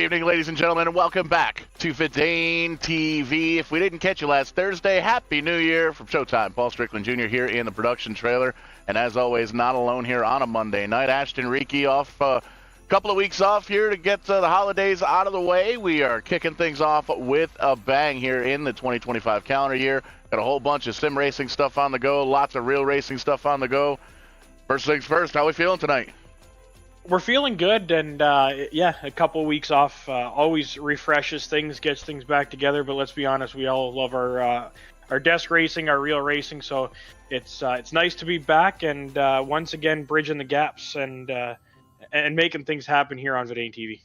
evening, ladies and gentlemen, and welcome back to VidaneTV. If we didn't catch you last Thursday, Happy New Year from Showtime. Paul Strickland Jr. here in the production trailer. And as always, not alone here on a Monday night. Ashton Reiki off a couple of weeks off here to get the holidays out of the way. We are kicking things off with a bang here in the 2025 calendar year. Got a whole bunch of sim racing stuff on the go, lots of real racing stuff on the go. First things first, how are we feeling tonight? We're feeling good, and yeah, a couple of weeks off always refreshes things, gets things back together. But let's be honest, we all love our desk racing, our real racing. So it's nice to be back and once again bridging the gaps and making things happen here on VidaneTV.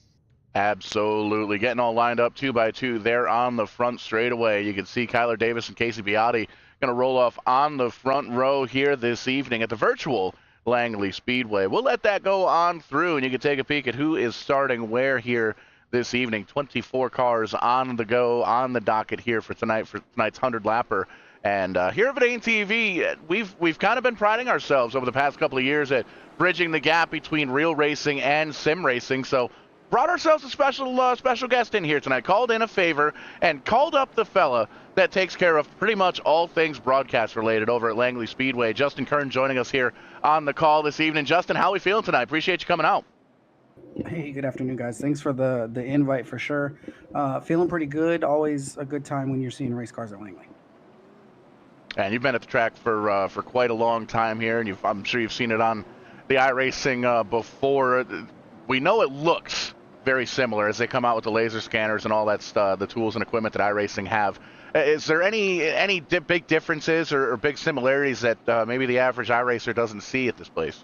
Absolutely, getting all lined up 2 by 2 there on the front straightaway. You can see Kyler Davis and Casey Biotti going to roll off on the front row here this evening at the virtual Langley Speedway. We'll let that go on through, and you can take a peek at who is starting where here this evening. 24 cars on the go, on the docket here for tonight's 100-lapper. And here at VidaneTV, we've kind of been priding ourselves over the past couple of years at bridging the gap between real racing and sim racing. So brought ourselves a special guest in here tonight, called in a favor, and called up the fella that takes care of pretty much all things broadcast related over at Langley Speedway. Justin Kern joining us here on the call this evening. Justin, how are we feeling tonight? Appreciate you coming out. Hey, good afternoon, guys. Thanks for the invite for sure. Feeling pretty good. Always a good time when you're seeing race cars at Langley. And you've been at the track for quite a long time here, and I'm sure you've seen it on the iRacing before. We know it looks very similar as they come out with the laser scanners and all that stuff, the tools and equipment that iRacing have. Is there any big differences or big similarities that maybe the average iRacer doesn't see at this place?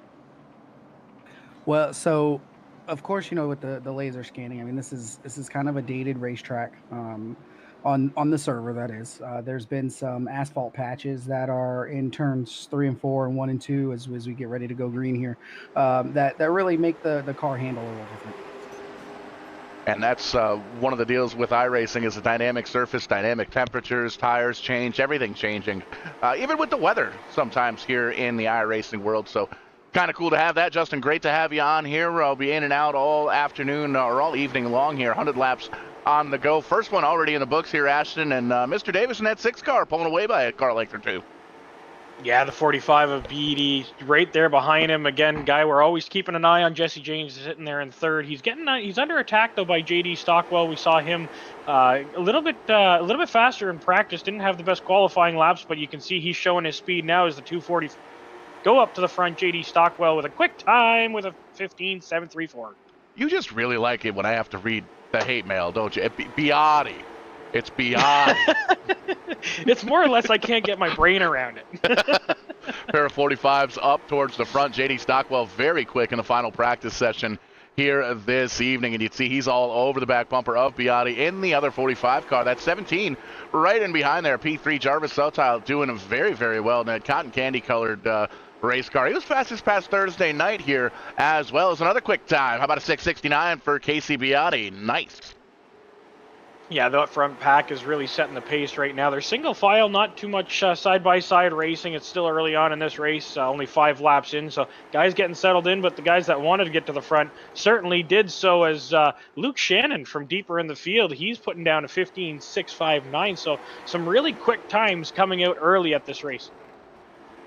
Well, so of course, you know, with the laser scanning, I mean, this is kind of a dated racetrack on the server. That is, there's been some asphalt patches that are in turns 3 and 4 and 1 and 2 as we get ready to go green here. That really make the car handle a little different. And that's one of the deals with iRacing is the dynamic surface, dynamic temperatures, tires change, everything changing, even with the weather sometimes here in the iRacing world. So kind of cool to have that. Justin, great to have you on here. I'll be in and out all afternoon or all evening long here, 100 laps on the go. First one already in the books here, Ashton, and Mr. Davis in that 6 car pulling away by a car length or 2. Yeah, the 45 of BD right there behind him. Again, guy we're always keeping an eye on. Jesse James is sitting there in 3rd. He's under attack though by JD Stockwell. We saw him a little bit faster in practice. Didn't have the best qualifying laps, but you can see he's showing his speed now as the 240 go up to the front. JD Stockwell with a quick time with a 15.734. You just really like it when I have to read the hate mail, don't you? Biotti. It's Biotti. It's more or less I can't get my brain around it. Pair of 45s up towards the front. JD Stockwell very quick in the final practice session here this evening. And you'd see he's all over the back bumper of Biotti in the other 45 car. That's 17 right in behind there. P3 Jarvis Sotile doing very, very well in that cotton candy colored race car. He was fast this past Thursday night here as well as another quick time. How about a 6:69 for Casey Biotti? Nice. Yeah, the front pack is really setting the pace right now. They're single file, not too much side-by-side racing. It's still early on in this race, only 5 laps in. So guys getting settled in, but the guys that wanted to get to the front certainly did so, as Luke Shannon from deeper in the field, he's putting down a 15.659. So some really quick times coming out early at this race.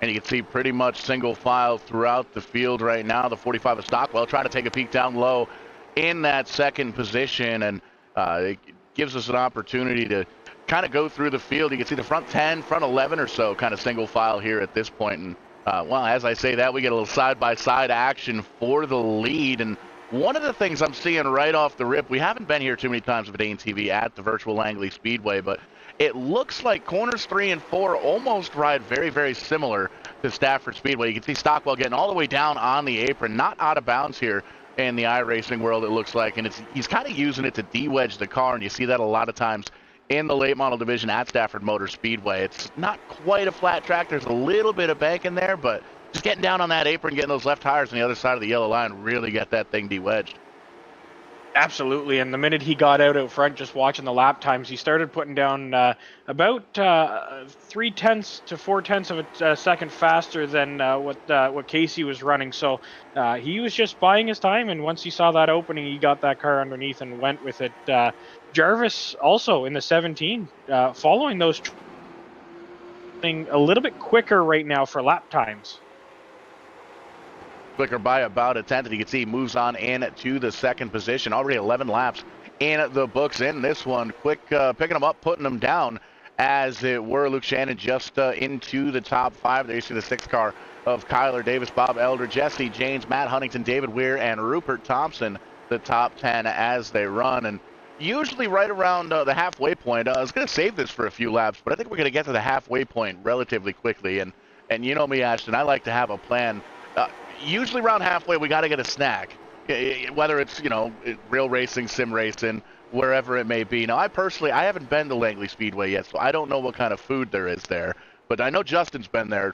And you can see pretty much single file throughout the field right now. The 45 of Stockwell trying to take a peek down low in that 2nd position, and it gives us an opportunity to kind of go through the field. You can see the front 10, front 11 or so kind of single file here at this point. And well, as I say that, we get a little side-by-side action for the lead. And one of the things I'm seeing right off the rip, we haven't been here too many times with VidaneTV at the virtual Langley Speedway, but it looks like corners 3 and 4 almost ride very, very similar to Stafford Speedway. You can see Stockwell getting all the way down on the apron, not out of bounds here in the iRacing world, it looks like, and he's kind of using it to de-wedge the car, and you see that a lot of times in the late model division at Stafford Motor Speedway. It's not quite a flat track. There's a little bit of bank in there, but just getting down on that apron, getting those left tires on the other side of the yellow line, really get that thing de-wedged. Absolutely, and the minute he got out front, just watching the lap times, he started putting down about 3/10 to 4/10 of a second faster than what Casey was running. So he was just buying his time, and once he saw that opening, he got that car underneath and went with it. Jarvis also in the 17, following those, a little bit quicker right now for lap times. Quicker by about a tenth. You can see he moves on in to the second position. Already 11 laps in the books in this one. Quick picking him up, putting him down, as it were. Luke Shannon just into the top 5. There you see the 6 car of Kyler Davis, Bob Elder, Jesse James, Matt Huntington, David Weir, and Rupert Thompson, the top 10 as they run. And usually right around the halfway point. I was going to save this for a few laps, but I think we're going to get to the halfway point relatively quickly. And you know me, Ashton, I like to have a plan. Usually around halfway, we got to get a snack, whether it's, real racing, sim racing, wherever it may be. Now, I haven't been to Langley Speedway yet, so I don't know what kind of food there is there. But I know Justin's been there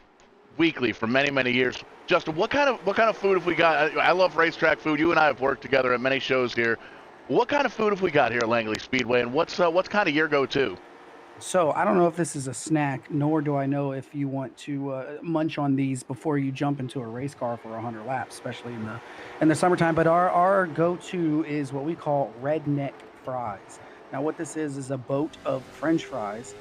weekly for many, many years. Justin, what kind of food have we got? I love racetrack food. You and I have worked together at many shows here. What kind of food have we got here at Langley Speedway, and what's kind of your go-to? So I don't know if this is a snack, nor do I know if you want to munch on these before you jump into a race car for 100 laps, especially in the summertime. But our go-to is what we call redneck fries. Now, what this is a boat of French fries,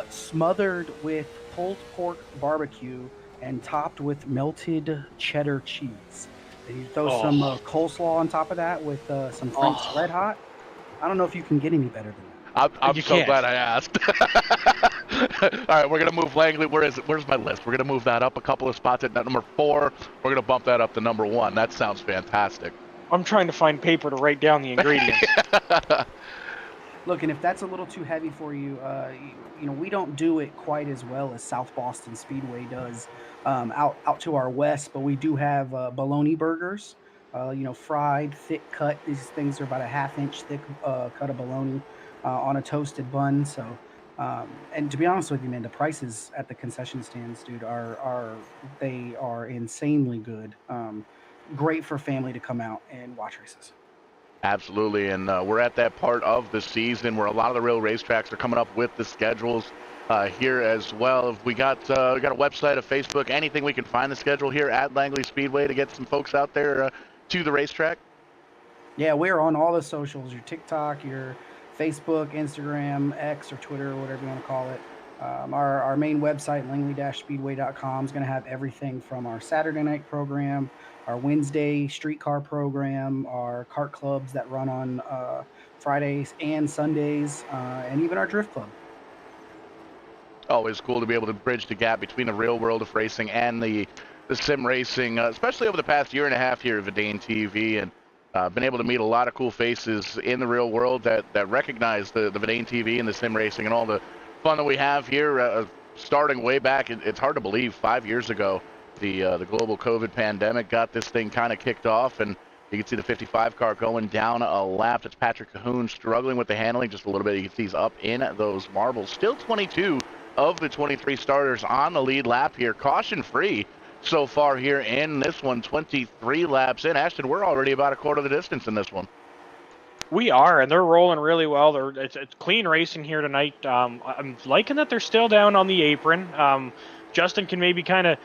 smothered with pulled pork barbecue and topped with melted cheddar cheese. And you throw some coleslaw on top of that with some Frank's Red Hot. I don't know if you can get any better than that. I'm so glad I asked. All right, we're going to move Langley. Where's my list? We're going to move that up a couple of spots at number 4. We're going to bump that up to number 1. That sounds fantastic. I'm trying to find paper to write down the ingredients. Look, and if that's a little too heavy for you, we don't do it quite as well as South Boston Speedway does out to our west, but we do have bologna burgers, fried, thick cut. These things are about a half-inch thick cut of bologna on a toasted bun. So, and to be honest with you, man, the prices at the concession stands, dude, they are insanely good. Great for family to come out and watch races. Absolutely, and we're at that part of the season where a lot of the real racetracks are coming up with the schedules here as well. We got a website, a Facebook, anything we can find the schedule here at Langley Speedway to get some folks out there to the racetrack? Yeah, we're on all the socials, your TikTok, your Facebook, Instagram, X, or Twitter, or whatever you want to call it. Our main website, langley-speedway.com, is going to have everything from our Saturday night program, our Wednesday streetcar program, our kart clubs that run on Fridays and Sundays, and even our drift club. Always cool to be able to bridge the gap between the real world of racing and the sim racing, especially over the past year and a half here at VidaneTV, and been able to meet a lot of cool faces in the real world that recognize the VidaneTV and the sim racing and all the fun that we have here. Starting way back, it's hard to believe 5 years ago, the global COVID pandemic got this thing kind of kicked off, and you can see the 55 car going down a lap. It's Patrick Cahoon struggling with the handling just a little bit. You can see he's up in those marbles. Still 22 of the 23 starters on the lead lap here, caution free so far here in this one. 23 laps in. Ashton, we're already about a quarter of the distance in this one. We are, and they're rolling really well. It's clean racing here tonight. I'm liking that they're still down on the apron. Justin can maybe kind of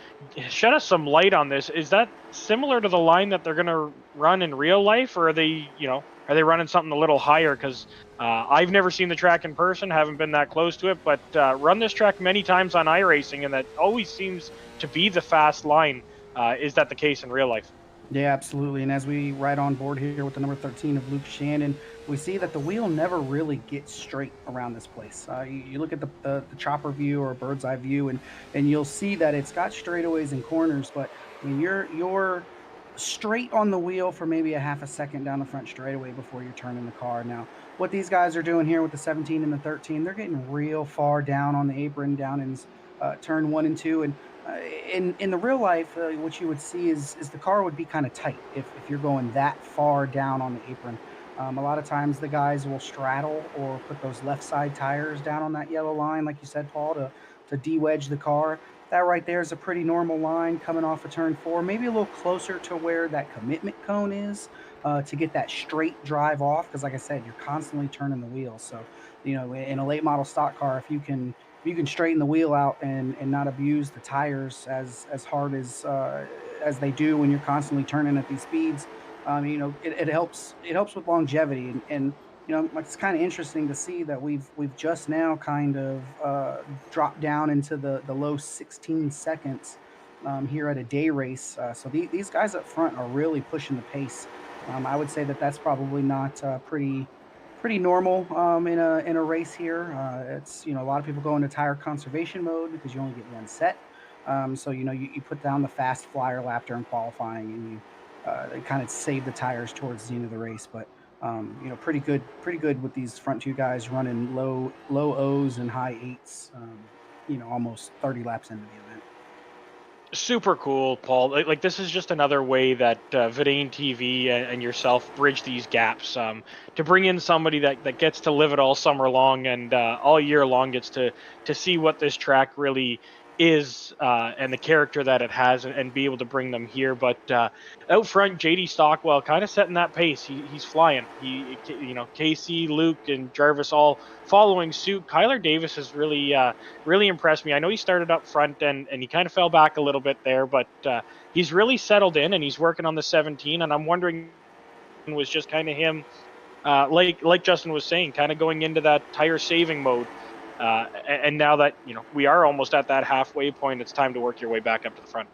shed us some light on this. Is that similar to the line that they're going to run in real life, or are they running something a little higher? Because I've never seen the track in person, haven't been that close to it, but run this track many times on iRacing, and that always seems to be the fast line. Is that the case in real life? Yeah, absolutely. And as we ride on board here with the number 13 of Luke Shannon, we see that the wheel never really gets straight around this place. You look at the chopper view or bird's eye view, and you'll see that it's got straightaways and corners, but I mean, you're straight on the wheel for maybe a half a second down the front straightaway before you're turning the car. Now, what these guys are doing here with the 17 and the 13, they're getting real far down on the apron, down in turn 1 and 2, and in the real life, what you would see is the car would be kind of tight if you're going that far down on the apron. A lot of times the guys will straddle or put those left side tires down on that yellow line, like you said, Paul, to de-wedge the car. That right there is a pretty normal line coming off of turn 4, maybe a little closer to where that commitment cone is, to get that straight drive off. Because, like I said, you're constantly turning the wheel. So, in a late model stock car, if you can straighten the wheel out and not abuse the tires as hard as they do when you're constantly turning at these speeds, it helps with longevity. And it's kind of interesting to see that we've just now kind of dropped down into the low 16 seconds here at a day race. So these guys up front are really pushing the pace. I would say that that's probably not pretty normal in a race here. It's a lot of people go into tire conservation mode because you only get one set. So you put down the fast flyer lap during qualifying, and you kind of save the tires towards the end of the race. But pretty good with these front two guys running low O's and high eights. Almost 30 laps into the event. Super cool, Paul. Like this is just another way that VidaneTV and yourself bridge these gaps, to bring in somebody that gets to live it all summer long and all year long gets to see what this track really is, and the character that it has, and be able to bring them here. But out front, JD Stockwell kind of setting that pace. He's flying. Casey, Luke, and Jarvis all following suit. Kyler Davis has really impressed me. I know he started up front and he kind of fell back a little bit there, but he's really settled in and he's working on the 17. And I'm wondering, it was just kind of him, like Justin was saying, kind of going into that tire saving mode. And now that we are almost at that halfway point, it's time to work your way back up to the front.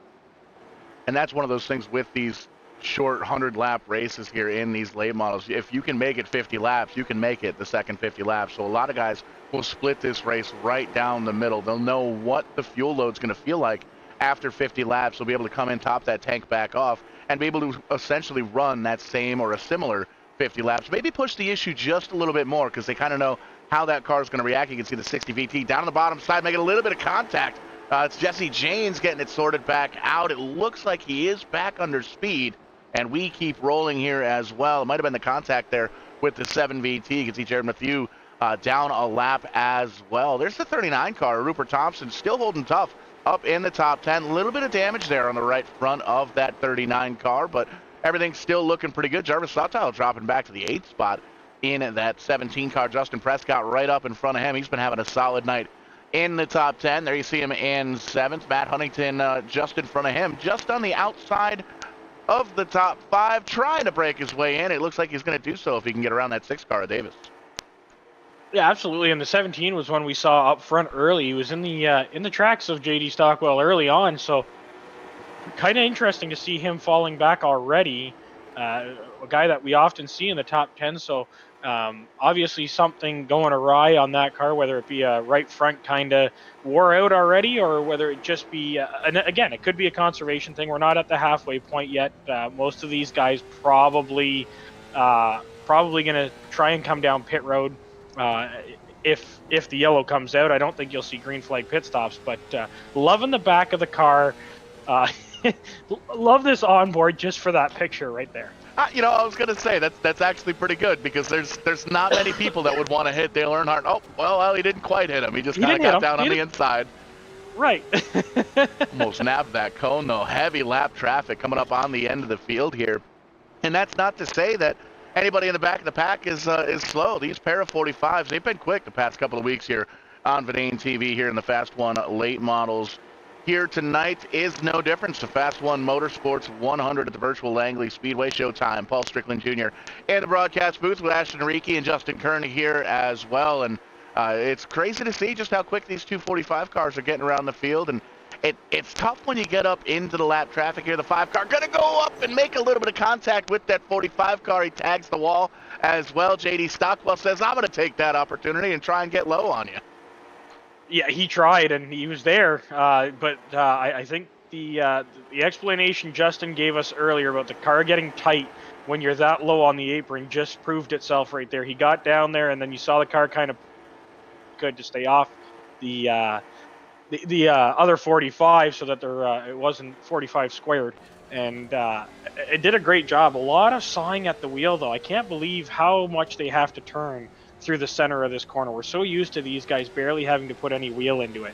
And that's one of those things with these short 100-lap races here in these late models. If you can make it 50 laps, you can make it the second 50 laps. So a lot of guys will split this race right down the middle. They'll know what the fuel load's going to feel like after 50 laps. They'll be able to come in, top that tank back off, and be able to essentially run that same or a similar 50 laps. Maybe push the issue just a little bit more because they kind of know how that car is going to react. You can see the 60 VT down on the bottom side, making a little bit of contact. It's Jesse James getting it sorted back out. It looks like he is back under speed, and we keep rolling here as well. It might have been the contact there with the 7 VT. You can see Jared Matthew down a lap as well. There's the 39 car. Rupert Thompson still holding tough up in the top 10. A little bit of damage there on the right front of that 39 car, but everything's still looking pretty good. Jarvis Sawtile dropping back to the 8th spot in that 17 car. Justin Prescott right up in front of him. He's been having a solid night in the top 10. There you see him in 7th. Matt Huntington just in front of him, just on the outside of the top 5, trying to break his way in. It looks like he's going to do so if he can get around that 6 car of Davis. Yeah, absolutely. And the 17 was one we saw up front early. He was in the tracks of JD Stockwell early on, so kind of interesting to see him falling back already. A guy that we often see in the top 10, so obviously something going awry on that car, whether it be a right front kind of wore out already, or whether it just be, and again, it could be a conservation thing. We're not at the halfway point yet. Most of these guys probably going to try and come down pit road. If the yellow comes out, I don't think you'll see green flag pit stops, but loving the back of the car. Love this onboard just for that picture right there. I was going to say that's actually pretty good because there's not many people that would want to hit Dale Earnhardt. Oh, well, he didn't quite hit him. He just kind of got down on the inside. Right. Almost nabbed that cone, though. Heavy lap traffic coming up on the end of the field here. And that's not to say that anybody in the back of the pack is slow. These pair of 45s, they've been quick the past couple of weeks here on VidaneTV here in the Fast 1 late models. Here tonight is no difference to Fast 1 Motorsports 100 at the virtual Langley Speedway. Showtime. Paul Strickland Jr. in the broadcast booth with Ashton Ricci and Justin Kern here as well. And it's crazy to see just how quick these 245 cars are getting around the field. And it's tough when you get up into the lap traffic here. The 5 car going to go up and make a little bit of contact with that 45 car. He tags the wall as well. JD Stockwell says, I'm going to take that opportunity and try and get low on you. Yeah, he tried and he was there, but I think the explanation Justin gave us earlier about the car getting tight when you're that low on the apron just proved itself right there. He got down there, and then you saw the car kind of good to stay off the other 45 so that it wasn't 45 squared, and it did a great job. A lot of sawing at the wheel, though. I can't believe how much they have to turn through the center of this corner. We're so used to these guys barely having to put any wheel into it.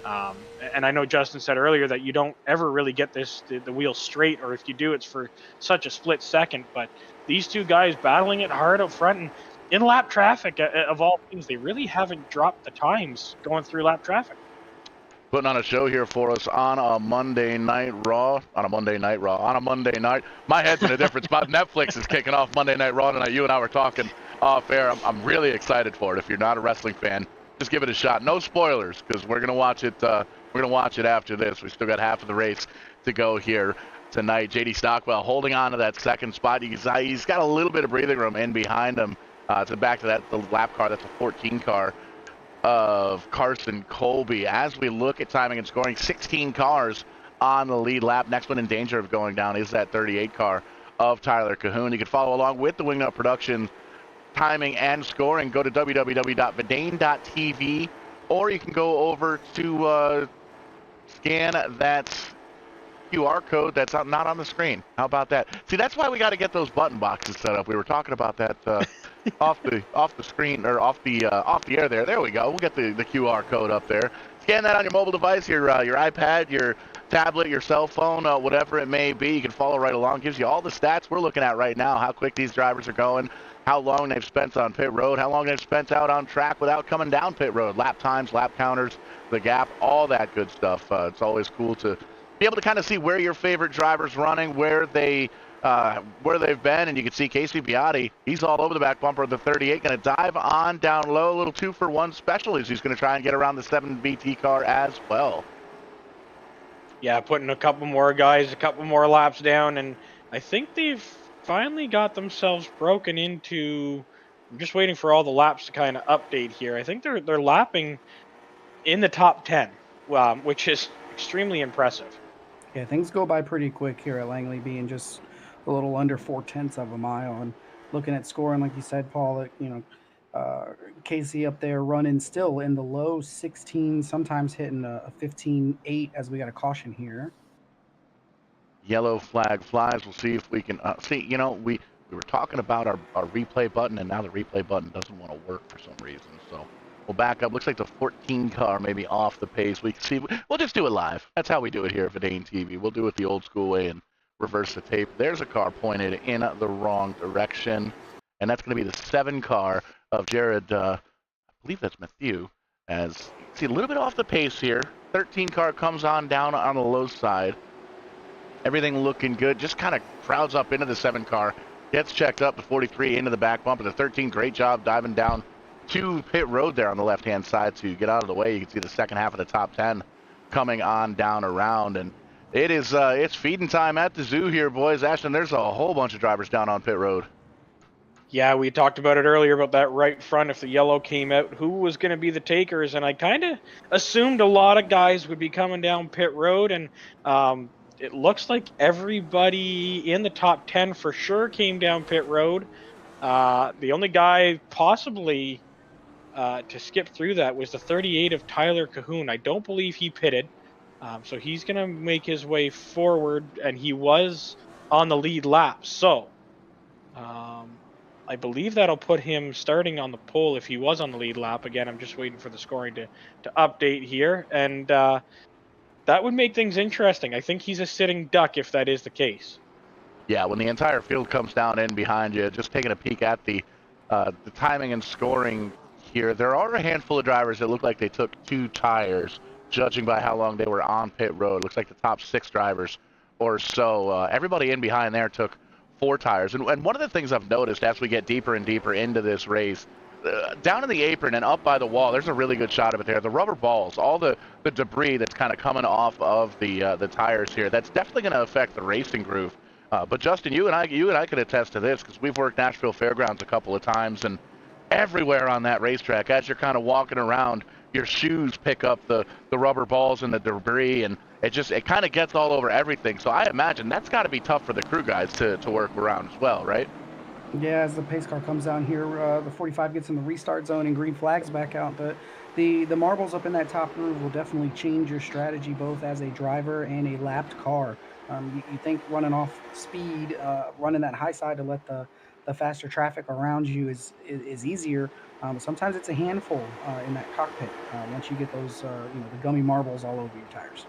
And I know Justin said earlier that you don't ever really get the wheel straight, or if you do, it's for such a split second. But these two guys battling it hard up front, and in lap traffic, of all things, they really haven't dropped the times going through lap traffic. Putting on a show here for us on a Monday Night Raw. On a Monday night. My head's in a different spot. Netflix is kicking off Monday Night Raw tonight. You and I were talking off air. I'm really excited for it. If you're not a wrestling fan, just give it a shot. No spoilers, because we're gonna watch it. We're gonna watch it after this. We still got half of the race to go here tonight. JD Stockwell holding on to that second spot. He's got a little bit of breathing room in behind him. To back to the lap car. That's a 14 car of Carson Colby. As we look at timing and scoring, 16 cars on the lead lap. Next one in danger of going down is that 38 car of Tyler Cahoon. You can follow along with the Wingnut Production timing and scoring. Go to www.vidane.tv, or you can go over to scan that QR code that's not on the screen. How about that? See, that's why we got to get those button boxes set up. We were talking about that off the screen, or off the air there. There we go. We'll get the QR code up there. Scan that on your mobile device, your iPad, your tablet, your cell phone, whatever it may be. You can follow right along. Gives you all the stats we're looking at right now, how quick these drivers are going, how long they've spent on pit road, how long they've spent out on track without coming down pit road, lap times, lap counters, the gap, all that good stuff. It's always cool to be able to kind of see where your favorite driver's running, where they've been, and you can see Casey Biotti, he's all over the back bumper of the 38, going to dive on down low, a little 2-for-1 special as he's going to try and get around the 7 BT car as well. Yeah, putting a couple more guys, a couple more laps down, and I think they've finally got themselves broken into. I'm just waiting for all the laps to kind of update here. I think they're lapping in the top 10, which is extremely impressive. Yeah, things go by pretty quick here at Langley, being just a little under 0.4 of a mile. And looking at scoring, like you said, Paul, Casey up there running still in the low 16, sometimes hitting a 15.8 as we got a caution here. Yellow flag flies. We'll see if we can see. We were talking about our replay button, and now the replay button doesn't want to work for some reason. So we'll back up. Looks like the 14 car may be off the pace. We can see. We'll just do it live. That's how we do it here at VidaneTV. We'll do it the old school way and reverse the tape. There's a car pointed in the wrong direction, and that's going to be the 7 car of Jared. I believe that's Matthew. As you can see, a little bit off the pace here. 13 car comes on down on the low side. Everything looking good. Just kind of crowds up into the 7 car. Gets checked up. The 43 into the back bumper. The 13, great job diving down to pit road there on the left-hand side to get out of the way. You can see the second half of the top 10 coming on down around. And it's feeding time at the zoo here, boys. Ashton, there's a whole bunch of drivers down on pit road. Yeah, we talked about it earlier about that right front. If the yellow came out, who was going to be the takers? And I kind of assumed a lot of guys would be coming down pit road, and it looks like everybody in the top 10 for sure came down pit road. The only guy possibly to skip through that was the 38 of Tyler Cahoon. I don't believe he pitted, so he's going to make his way forward, and he was on the lead lap. So I believe that'll put him starting on the pole if he was on the lead lap. Again, I'm just waiting for the scoring to update here, and that would make things interesting. I think he's a sitting duck if that is the case. Yeah, when the entire field comes down in behind you, just taking a peek at the timing and scoring here, there are a handful of drivers that look like they took 2 tires, judging by how long they were on pit road. Looks like the top 6 drivers or so. Everybody in behind there took 4 tires. And one of the things I've noticed as we get deeper and deeper into this race, down in the apron and up by the wall, there's a really good shot of it there. The rubber balls, all the debris that's kind of coming off of the tires here, that's definitely going to affect the racing groove. But Justin, you and I could attest to this because we've worked Nashville Fairgrounds a couple of times, and everywhere on that racetrack, as you're kind of walking around, your shoes pick up the rubber balls and the debris, and it kind of gets all over everything. So I imagine that's got to be tough for the crew guys to work around as well, right? Yeah, as the pace car comes down here, the 45 gets in the restart zone and green flags back out. But the marbles up in that top groove will definitely change your strategy both as a driver and a lapped car. You think running off speed, running that high side to let the the faster traffic around you is easier. Sometimes it's a handful in that cockpit once you get those the gummy marbles all over your tires.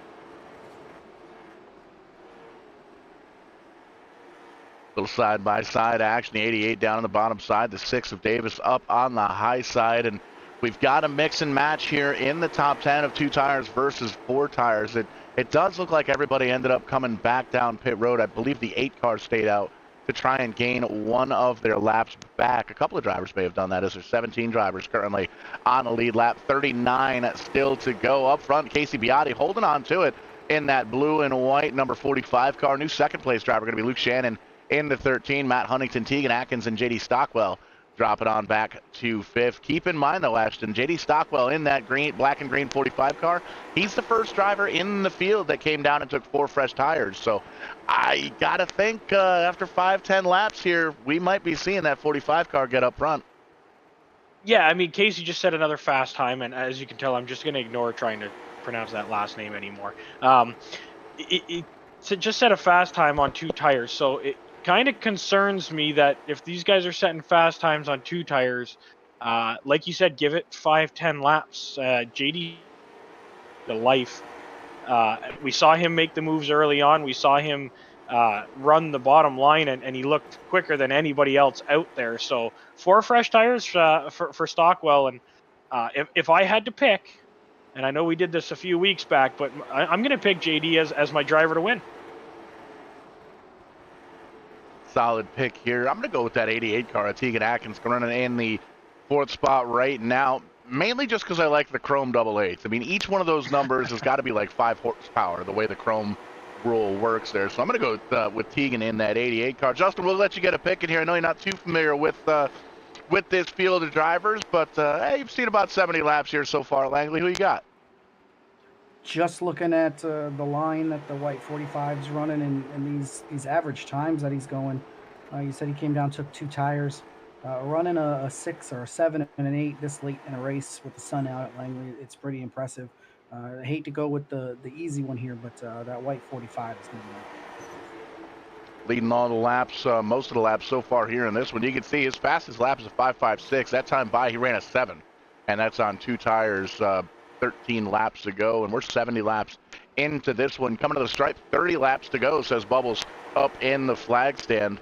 Little side-by-side action. The 88 down on the bottom side. The 6 of Davis up on the high side. And we've got a mix and match here in the top 10 of 2 tires versus 4 tires. It does look like everybody ended up coming back down pit road. I believe the 8 car stayed out to try and gain one of their laps back. A couple of drivers may have done that, as there's 17 drivers currently on the lead lap. 39 still to go. Up front, Casey Biotti holding on to it in that blue and white number 45 car. New second-place driver going to be Luke Shannon in the 13, Matt Huntington, Tegan Atkins, and J.D. Stockwell drop it on back to 5th. Keep in mind, though, Ashton, J.D. Stockwell in that black and green 45 car, he's the first driver in the field that came down and took 4 fresh tires. So I got to think after 5-10 laps here, we might be seeing that 45 car get up front. Yeah, I mean, Casey just said another fast time, and as you can tell, I'm just going to ignore trying to pronounce that last name anymore. It just set a fast time on 2 tires, so it kind of concerns me that if these guys are setting fast times on 2 tires, like you said, give it 5-10 laps. JD, the life. We saw him make the moves early on. We saw him run the bottom line, and he looked quicker than anybody else out there. So 4 fresh tires for Stockwell, and if I had to pick, and I know we did this a few weeks back, but I'm going to pick JD as my driver to win. Solid pick here. I'm going to go with that 88 car. Tegan Atkins running in the 4th spot right now, mainly just because I like the chrome double 8s. I mean, each one of those numbers has got to be like 5 horsepower, the way the chrome rule works there. So I'm going to go with Tegan in that 88 car. Justin, we'll let you get a pick in here. I know you're not too familiar with this field of drivers, but hey, you've seen about 70 laps here so far. Langley, who you got? Just looking at the line that the white 45's running and these average times that he's going, you said he came down, took 2 tires, running a 6 or a 7 and an 8 this late in a race with the sun out at Langley. It's pretty impressive. I hate to go with the easy one here, but that white 45 is moving up. Leading all the laps, most of the laps so far here in this one. You can see his fastest lap is a 5.56. That time by, he ran a 7, and that's on 2 tires. 13 laps to go, and we're 70 laps into this one. Coming to the stripe, 30 laps to go, says Bubbles up in the flag stand.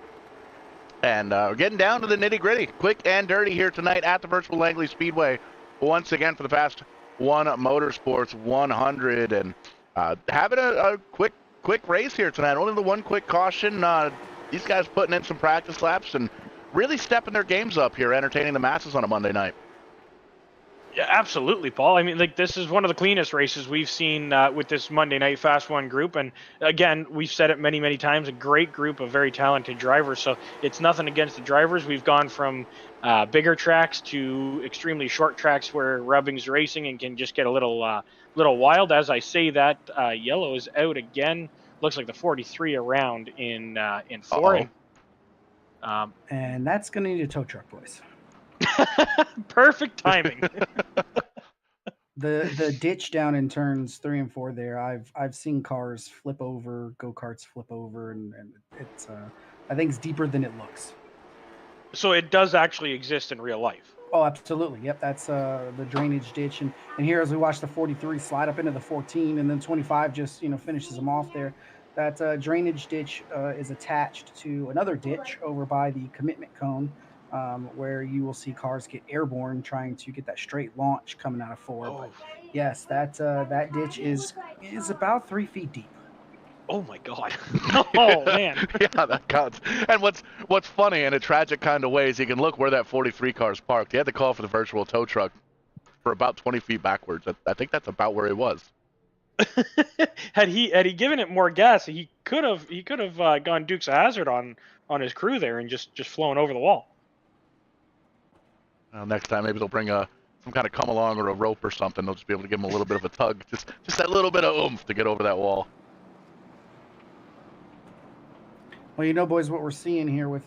And we're getting down to the nitty-gritty. Quick and dirty here tonight at the virtual Langley Speedway. Once again for the Fast 1 Motorsports 100. And having a quick race here tonight. Only the one quick caution. These guys putting in some practice laps and really stepping their games up here, entertaining the masses on a Monday night. Yeah, absolutely, Paul. I mean, like, this is one of the cleanest races we've seen with this Monday night Fast 1 group. And again, we've said it many, many times, a great group of very talented drivers. So it's nothing against the drivers. We've gone from bigger tracks to extremely short tracks where Rubbing's racing and can just get a little wild. As I say that, yellow is out again. Looks like the 43 around in 4. And that's going to need a tow truck, boys. Perfect timing. The ditch down in turns 3 and 4 there, I've seen cars flip over, go-karts flip over, and it's I think it's deeper than it looks. So it does actually exist in real life. Oh, absolutely. Yep, that's the drainage ditch, and here as we watch the 43 slide up into the 14, and then 25 just finishes them off there. That drainage ditch is attached to another ditch over by the commitment cone. Where you will see cars get airborne trying to get that straight launch coming out of 4. Oh. But yes, that ditch is about 3 feet deep. Oh my God! Oh man! Yeah, that counts. And what's funny in a tragic kind of way is you can look where that 43 car is parked. He had to call for the virtual tow truck for about 20 feet backwards. I think that's about where he was. Had he given it more gas, he could have gone Dukes of Hazzard on his crew there and just flown over the wall. Next time, maybe they'll bring some kind of come along or a rope or something. They'll just be able to give him a little bit of a tug, just that little bit of oomph to get over that wall. Well, boys, what we're seeing here with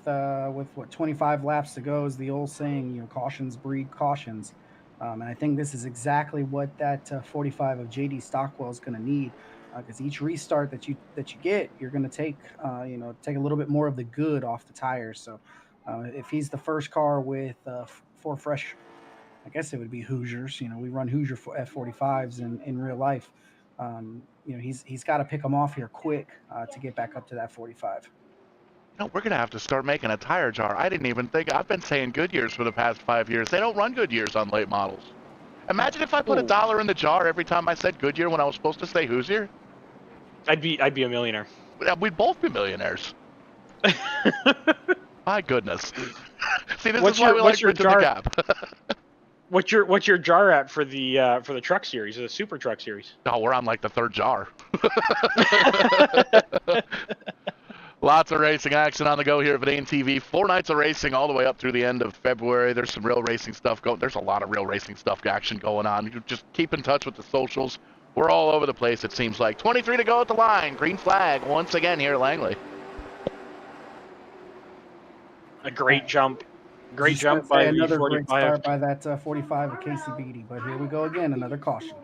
what 25 laps to go is the old saying, cautions breed cautions, and I think this is exactly what that 45 of JD Stockwell is going to need, because each restart that you get, you're going to take a little bit more of the good off the tires. So If he's the first car with 4 fresh, I guess it would be Hoosiers. You know, we run Hoosier F45s in real life. You know, he's got to pick them off here quick to get back up to that 45. You know, we're gonna have to start making a tire jar. I didn't even think. I've been saying Goodyears for the past 5 years. They don't run Goodyears on late models. Imagine if I put $1 in the jar every time I said Goodyear when I was supposed to say Hoosier. I'd be a millionaire. We'd both be millionaires. My goodness. See, this What's is why your- we what's like your Bridging the jar- Gap. What's your jar at for the truck series, the super truck series? Oh, we're on like the 3rd jar. Lots of racing action on the go here at VidaneTV. 4 nights of racing all the way up through the end of February. There's some real racing stuff going. There's a lot of real racing stuff action going on. You just keep in touch with the socials. We're all over the place, it seems like. 23 to go at the line. Green flag once again here at Langley. A great jump. Great jump by another the great 45. start by that 45 of Casey Beatty. But here we go again, another caution.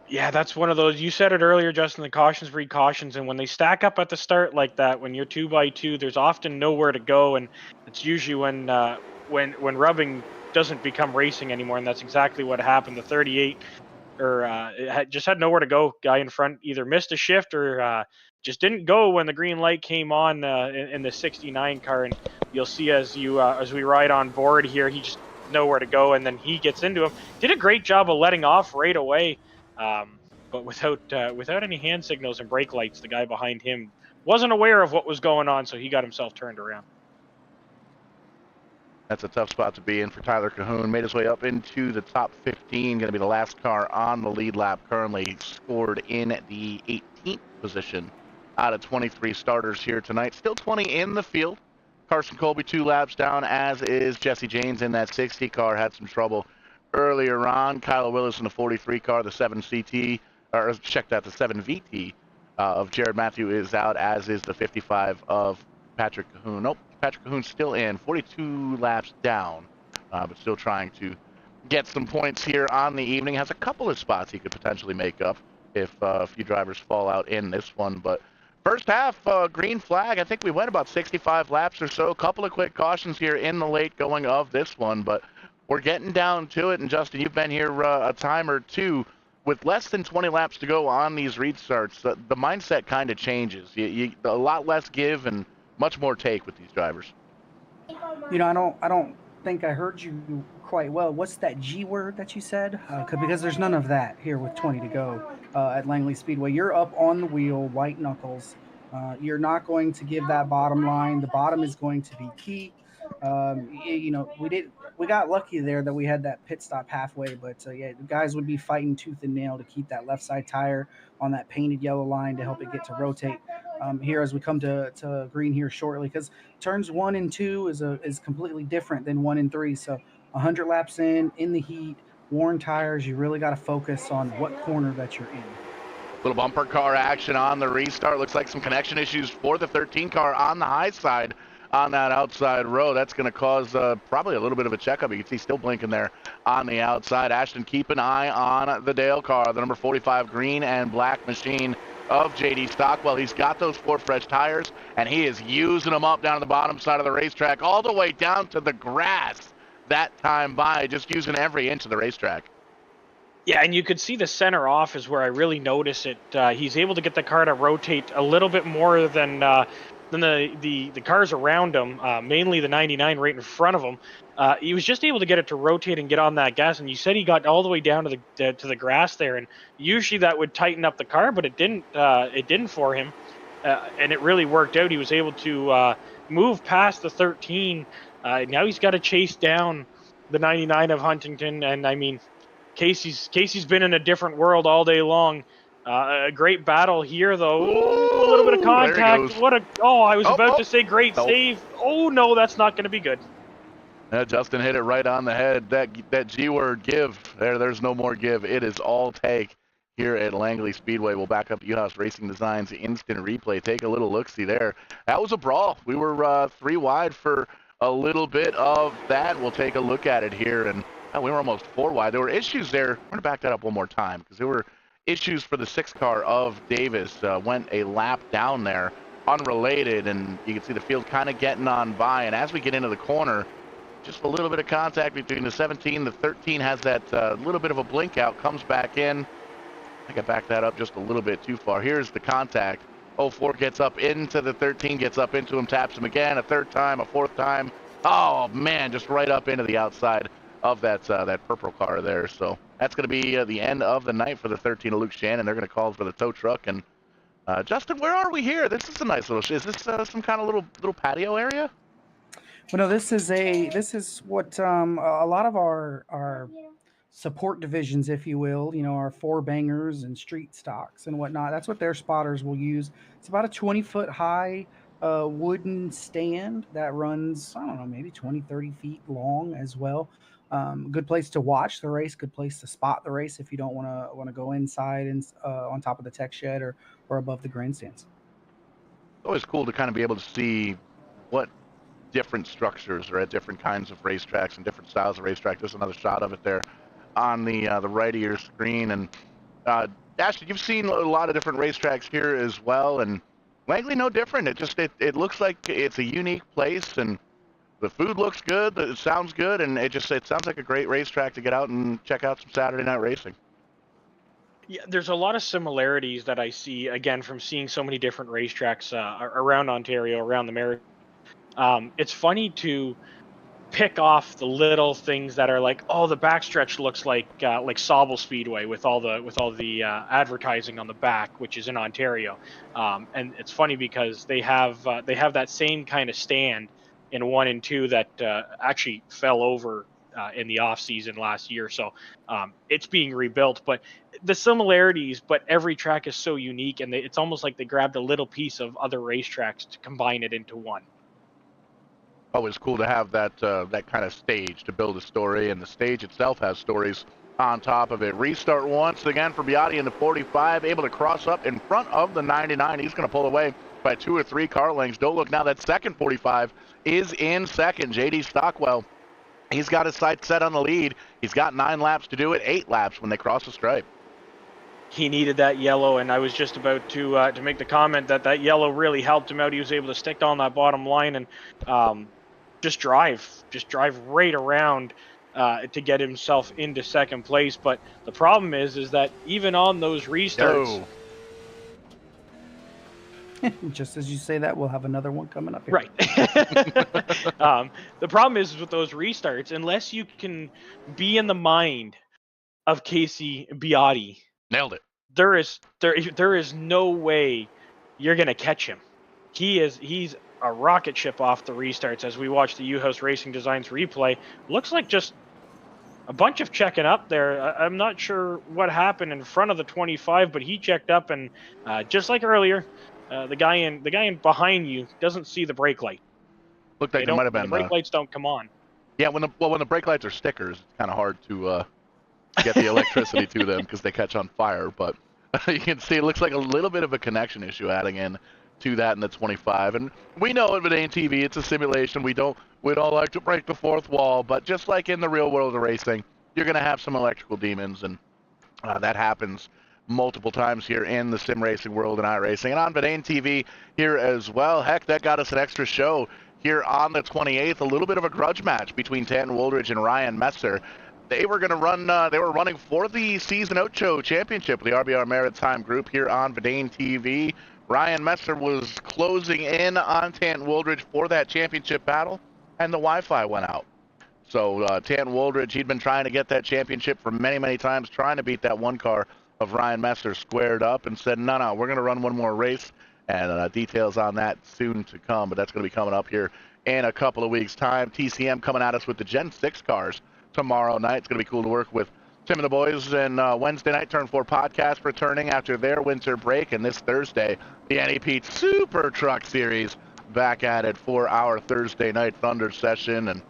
Yeah, that's one of those. You said it earlier, Justin. The cautions breed cautions, and when they stack up at the start like that, when you're 2x2, there's often nowhere to go, and it's usually when rubbing doesn't become racing anymore, and that's exactly what happened. The 38 just had nowhere to go. Guy in front either missed a shift or just didn't go when the green light came on in the 69 car, and you'll see as we ride on board here, he just nowhere to go, and then he gets into him. Did a great job of letting off right away. But without any hand signals and brake lights, the guy behind him wasn't aware of what was going on, so he got himself turned around. That's a tough spot to be in for Tyler Cahoon. Made his way up into the top 15. Going to be the last car on the lead lap. Currently scored in the 18th position out of 23 starters here tonight. Still 20 in the field. Carson Colby 2 laps down, as is Jesse James in that 60 car. Had some trouble earlier on. Kyle Willis in the 43 car, the 7CT, or check that, the 7VT of Jared Matthew is out, as is the 55 of Patrick Cahoon. Nope, Patrick Cahoon's still in, 42 laps down, but still trying to get some points here on the evening. Has a couple of spots he could potentially make up if a few drivers fall out in this one, but first half, green flag. I think we went about 65 laps or so. A couple of quick cautions here in the late going of this one, but we're getting down to it. And Justin, you've been here a time or two. With less than 20 laps to go on these restarts, the mindset kind of changes. A lot less give and much more take with these drivers. You know, I don't think I heard you quite well. What's that G word that you said? Because there's none of that here with 20 to go at Langley Speedway. You're up on the wheel, white knuckles. You're not going to give that bottom line. The bottom is going to be key. You know, we got lucky there that we had that pit stop halfway, but yeah, the guys would be fighting tooth and nail to keep that left side tire on that painted yellow line to help it get to rotate here as we come to green here shortly, because turns 1 and 2 is completely different than 1 and 3. So 100 laps in the heat, worn tires, you really got to focus on what corner that you're in. Little bumper car action on the restart. Looks like some connection issues for the 13 car on the high side on that outside row. That's going to cause probably a little bit of a checkup. You can see still blinking there on the outside. Ashton, keep an eye on the Dale car, the number 45 green and black machine of JD Stockwell. He's got those 4 fresh tires, and he is using them up down to the bottom side of the racetrack, all the way down to the grass that time by, just using every inch of the racetrack. Yeah, and you could see the center off is where I really notice it. He's able to get the car to rotate a little bit more than the cars around him, mainly the 99 right in front of him. He was just able to get it to rotate and get on that gas, and you said he got all the way down to the grass there, and usually that would tighten up the car, but it didn't. It didn't for him, and it really worked out. He was able to move past the 13. Now he's got to chase down the 99 of Huntington, and I mean, Casey's been in a different world all day long. A great battle here, though. Ooh, a little bit of contact. I was about to say great save. Oh, no, that's not going to be good. Justin hit it right on the head. That G word, give. There's no more give. It is all take here at Langley Speedway. We'll back up U-House Racing Design's instant replay. Take a little look-see there. That was a brawl. We were 3 wide for a little bit of that. We'll take a look at it here, and we were almost 4 wide. There were issues there. We're going to back that up one more time because there were issues for the 6 car of Davis. Went a lap down there unrelated, and you can see the field kind of getting on by. And as we get into the corner, just a little bit of contact between the 17. The 13 has that little bit of a blink out, comes back in. I think I backed that up just a little bit too far. Here's the contact. 04 gets up into the 13, gets up into him, taps him again, a third time, a fourth time. Oh, man, just right up into the outside of that purple car there. So that's going to be the end of the night for the 13 of Luke Shannon. They're going to call for the tow truck. And Justin, where are we here? This is a nice little. Is this some kind of little patio area? Well, no, this is what a lot of our support divisions, if you will, our four bangers and street stocks and whatnot. That's what their spotters will use. It's about a 20-foot high wooden stand that runs, I don't know, maybe 20, 30 feet long as well. Good place to watch the race. Good place to spot the race if you don't want to go inside and on top of the tech shed or above the grandstands. It's always cool to kind of be able to see what different structures are at different kinds of racetracks and different styles of racetrack. There's another shot of it there on the right of your screen. And Ashley, you've seen a lot of different racetracks here as well, and Langley no different. It looks like it's a unique place, and the food looks good, it sounds good, and it sounds like a great racetrack to get out and check out some Saturday night racing. Yeah, there's a lot of similarities that I see, again, from seeing so many different racetracks around Ontario, around the America. It's funny to pick off the little things that are like, oh, the backstretch looks like Sauble Speedway with all the advertising on the back, which is in Ontario. And it's funny because they have that same kind of stand in 1 and 2 that actually fell over in the off season last year. So it's being rebuilt, but the similarities, but every track is so unique, and it's almost like they grabbed a little piece of other racetracks to combine it into one. Always cool to have that kind of stage to build a story, and the stage itself has stories on top of it. Restart once again for Biotti in the 45, able to cross up in front of the 99. He's going to pull away by 2 or 3 car lengths. Don't look now, that second 45 is in second. JD Stockwell, he's got his sights set on the lead. He's got 9 laps to do it, 8 laps when they cross the stripe. He needed that yellow, and I was just about to make the comment that yellow really helped him out. He was able to stick on that bottom line and just drive right around to get himself into second place. But the problem is that even on those restarts, just as you say that, we'll have another one coming up here. Right. The problem is with those restarts, unless you can be in the mind of Casey Biotti, nailed it. There is no way you're gonna catch him. He's a rocket ship off the restarts. As we watch the U-House Racing Designs replay, looks like just a bunch of checking up there. I'm not sure what happened in front of the 25, but he checked up, and just like earlier, the guy in behind you doesn't see the brake light. Looked like there might have been the brake lights don't come on. Yeah, when the brake lights are stickers, it's kind of hard to get the electricity to them because they catch on fire. But you can see it looks like a little bit of a connection issue adding in to that in the 25. And we know at VidaneTV it's a simulation. We don't like to break the fourth wall, but just like in the real world of racing, you're going to have some electrical demons, and that happens multiple times here in the sim racing world and iRacing. And on VidaneTV here as well. Heck, that got us an extra show here on the 28th. A little bit of a grudge match between Tanton Woolridge and Ryan Messer. They were going to run. They were running for the Season Ocho Championship with the RBR Maritime Group here on VidaneTV. Ryan Messer was closing in on Tanton Woolridge for that championship battle, and the Wi-Fi went out. So Tanton Woolridge, he'd been trying to get that championship for many, many times, trying to beat that one car of Ryan Messer, squared up and said, no, we're going to run one more race, and details on that soon to come, but that's going to be coming up here in a couple of weeks' time. TCM coming at us with the Gen 6 cars tomorrow night. It's going to be cool to work with Tim and the boys. And Wednesday night, Turn 4 podcast returning after their winter break. And this Thursday, the NEP Super Truck Series back at it for our Thursday night Thunder session. And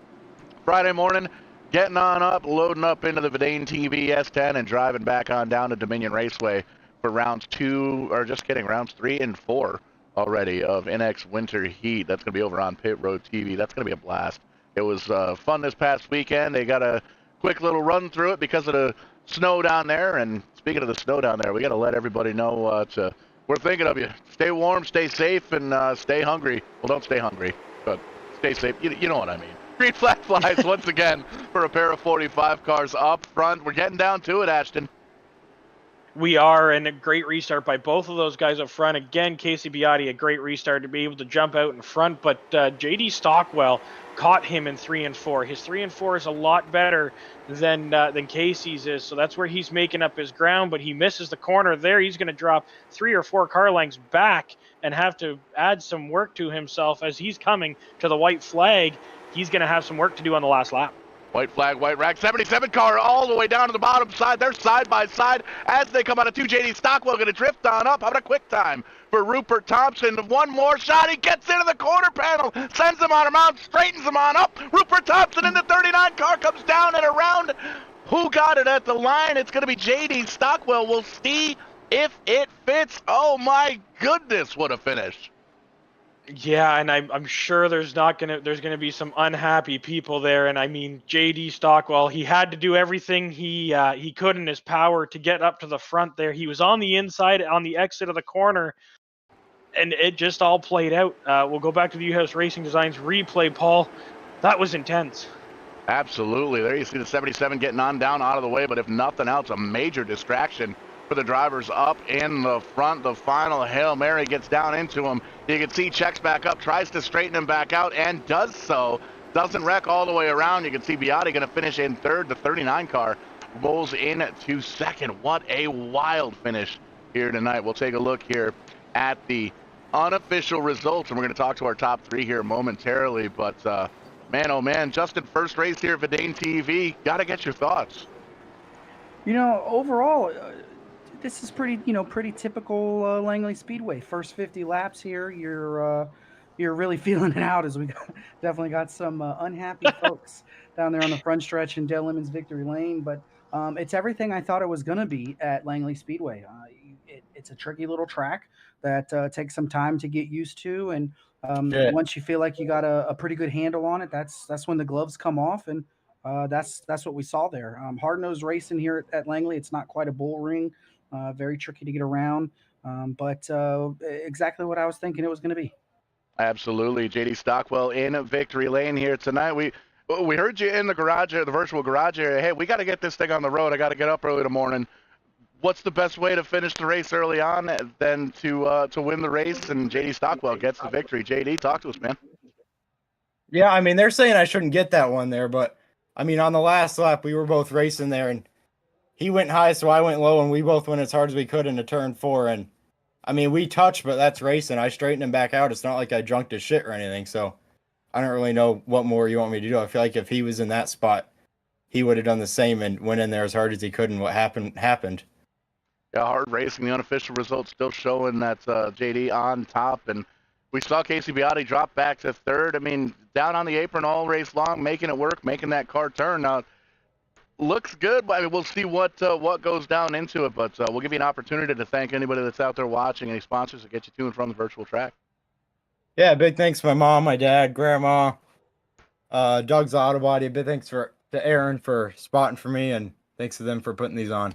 Friday morning, getting on up, loading up into the VidaneTV S10 and driving back on down to Dominion Raceway for rounds 3 and 4 already of NX Winter Heat. That's going to be over on Pit Road TV. That's going to be a blast. It was fun this past weekend. They got a quick little run through it because of the snow down there. And speaking of the snow down there, we got to let everybody know we're thinking of you. Stay warm, stay safe, and stay hungry. Well, don't stay hungry, but stay safe. You know what I mean. Green flag flies once again for a pair of 45 cars up front. We're getting down to it, Ashton. We are, and a great restart by both of those guys up front. Again, Casey Biotti, a great restart to be able to jump out in front, but JD Stockwell caught him in 3 and 4. His 3 and 4 is a lot better than Casey's is, so that's where he's making up his ground, but he misses the corner there. He's going to drop 3 or 4 car lengths back and have to add some work to himself as he's coming to the white flag. He's going to have some work to do on the last lap. White flag, white rack, 77 car all the way down to the bottom side. They're side by side as they come out of 2. JD Stockwell going to drift on up. How about a quick time for Rupert Thompson? One more shot. He gets into the corner panel, sends him on around, straightens him on up. Rupert Thompson in the 39 car comes down and around. Who got it at the line? It's going to be JD Stockwell. We'll see if it fits. Oh my goodness, what a finish. Yeah, and I'm sure there's gonna be some unhappy people there. And I mean, JD Stockwell, he had to do everything he could in his power to get up to the front there. He was on the inside, on the exit of the corner, and it just all played out. We'll go back to the U-House Racing Designs replay, Paul. That was intense. Absolutely. There you see the 77 getting on down out of the way, but if nothing else, a major distraction for the drivers up in the front. The final Hail Mary gets down into him. You can see checks back up, tries to straighten him back out, and does so. Doesn't wreck all the way around. You can see Biotti going to finish in third. The 39 car rolls into second. What a wild finish here tonight. We'll take a look here at the unofficial results, and we're going to talk to our top 3 here momentarily. But man, oh man, Justin, first race here at VidaneTV. Got to get your thoughts. Overall, this is pretty typical Langley Speedway. First 50 laps here, you're really feeling it out as we definitely got some unhappy folks down there on the front stretch in Dale Lemons Victory Lane. But it's everything I thought it was going to be at Langley Speedway. It's a tricky little track that takes some time to get used to, and once you feel like you got a pretty good handle on it, that's when the gloves come off, and that's what we saw there. Hard-nosed racing here at Langley. It's not quite a bull ring. Very tricky to get around, but exactly what I was thinking it was going to be. Absolutely. JD Stockwell in victory lane here tonight. We heard you in the garage, the virtual garage area. Hey, we got to get this thing on the road. I got to get up early in the morning. What's the best way to finish the race early on than to win the race? And JD Stockwell gets the victory. JD, talk to us, man. Yeah, I mean, they're saying I shouldn't get that one there, but I mean, on the last lap, we were both racing there, and he went high, so I went low, and we both went as hard as we could into turn 4. And I mean, we touched, but that's racing. I straightened him back out. It's not like I junked his shit or anything. So I don't really know what more you want me to do. I feel like if he was in that spot, he would have done the same and went in there as hard as he could. And what happened. Yeah, hard racing. The unofficial results still showing that JD on top. And we saw Casey Biotti drop back to third. I mean, down on the apron all race long, making it work, making that car turn. Now, looks good, but I mean, we'll see what goes down into it. But we'll give you an opportunity to thank anybody that's out there watching, any sponsors that get you to and from the virtual track. Yeah, big thanks to my mom, my dad, grandma, Doug's Auto Body. Big thanks to Aaron for spotting for me, and thanks to them for putting these on.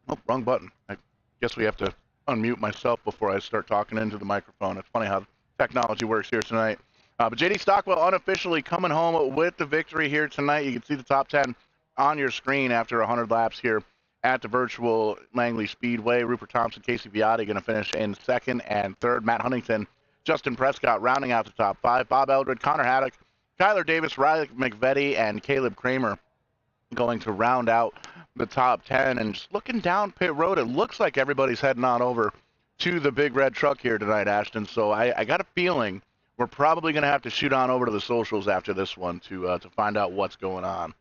Oh, wrong button. I guess we have to unmute myself before I start talking into the microphone. It's funny how technology works here tonight. But JD Stockwell unofficially coming home with the victory here tonight. You can see the top 10 on your screen after 100 laps here at the virtual Langley Speedway. Rupert Thompson, Casey Biotti going to finish in second and third. Matt Huntington, Justin Prescott rounding out the top 5. Bob Eldred, Connor Haddock, Kyler Davis, Riley McVetti, and Caleb Kramer going to round out the top 10. And just looking down pit road, it looks like everybody's heading on over to the big red truck here tonight, Ashton. So I got a feeling we're probably going to have to shoot on over to the socials after this one to find out what's going on.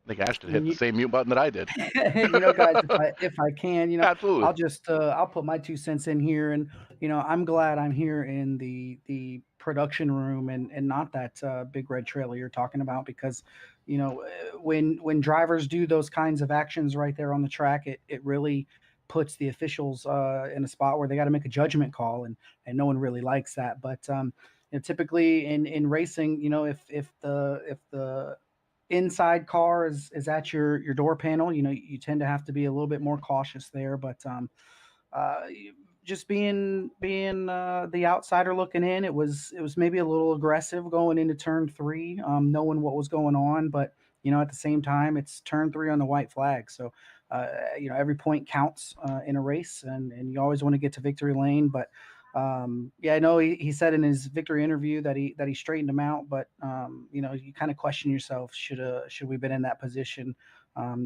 I think Ashton hit the same mute button that I did. Guys, if I can, absolutely. I'll just I'll put my 2 cents in here, and I'm glad I'm here in the production room and not that big red trailer you're talking about, because when drivers do those kinds of actions right there on the track, it really puts the officials in a spot where they got to make a judgment call, and no one really likes that. But typically in racing, if the inside car is at your door panel, you tend to have to be a little bit more cautious there. But uh, just being the outsider looking in, it was maybe a little aggressive going into turn three, knowing what was going on, but at the same time, it's turn three on the white flag, so every point counts in a race, and you always want to get to victory lane. But yeah, I know he said in his victory interview that he straightened him out, but you kind of question yourself, should we been in that position?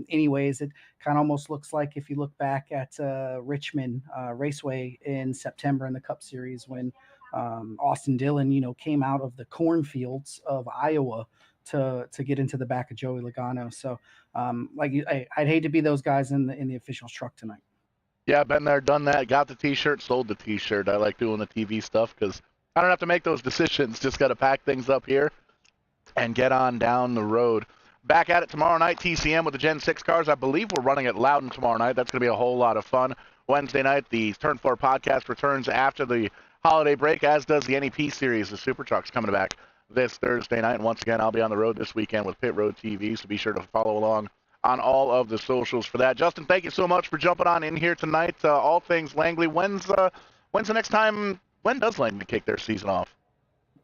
Anyways, it kind of almost looks like if you look back at Richmond Raceway in September in the Cup Series when Austin Dillon, came out of the cornfields of Iowa to get into the back of Joey Logano. So, I'd hate to be those guys in the officials' truck tonight. Yeah, been there, done that. Got the T-shirt, sold the T-shirt. I like doing the TV stuff because I don't have to make those decisions. Just got to pack things up here and get on down the road. Back at it tomorrow night, TCM with the Gen 6 cars. I believe we're running at Loudon tomorrow night. That's going to be a whole lot of fun. Wednesday night, the Turn 4 podcast returns after the holiday break, as does the NEP series. The Super Trucks coming back this Thursday night. And once again, I'll be on the road this weekend with Pit Road TV, so be sure to follow along on all of the socials for that. Justin, thank you so much for jumping on in here tonight. All things Langley. When's the next time? When does Langley kick their season off?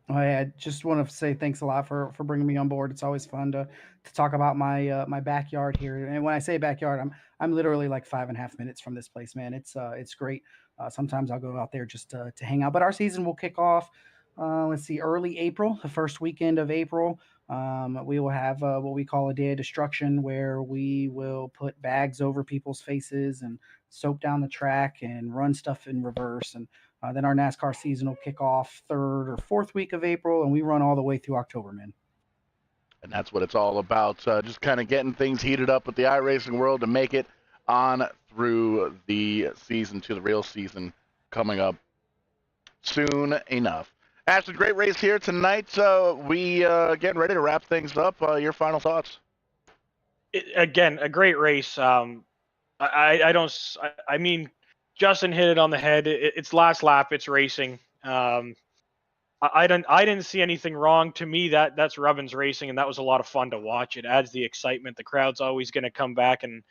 I just want to say thanks a lot for bringing me on board. It's always fun to talk about my backyard here. And when I say backyard, I'm literally like 5.5 minutes from this place, man. It's great. Sometimes I'll go out there just to hang out. But our season will kick off, let's see, early April, the first weekend of April. We will have what we call a day of destruction, where we will put bags over people's faces and soap down the track and run stuff in reverse. And then our NASCAR season will kick off third or fourth week of April, and we run all the way through October, man. And that's what it's all about, just kind of getting things heated up with the iRacing world to make it on through the season to the real season coming up soon enough. Ashton, great race here tonight. We getting ready to wrap things up. Your final thoughts? Again, a great race. I mean, Justin hit it on the head. It's last lap. It's racing. I didn't see anything wrong. To me, that's Rubbin's racing, and that was a lot of fun to watch. It adds the excitement. The crowd's always going to come back and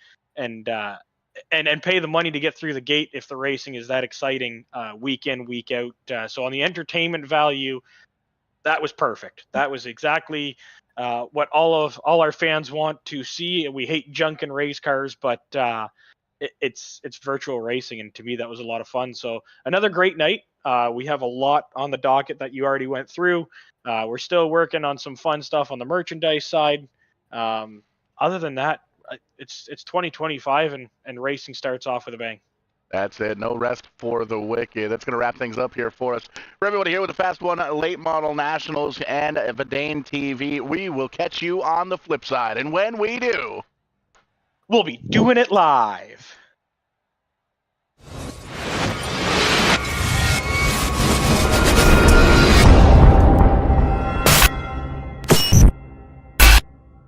pay the money to get through the gate if the racing is that exciting week in, week out. So on the entertainment value, that was perfect. That was exactly what all our fans want to see. We hate junk and race cars, but it's virtual racing, and to me that was a lot of fun. So another great night. We have a lot on the docket that you already went through. We're still working on some fun stuff on the merchandise side. Other than that, it's 2025 and racing starts off with a bang. That's it. No rest for the wicked. That's going to wrap things up here for us. For everybody here with the Fast1 Late Model Nationals and VidaneTV, we will catch you on the flip side. And when we do, we'll be doing it live.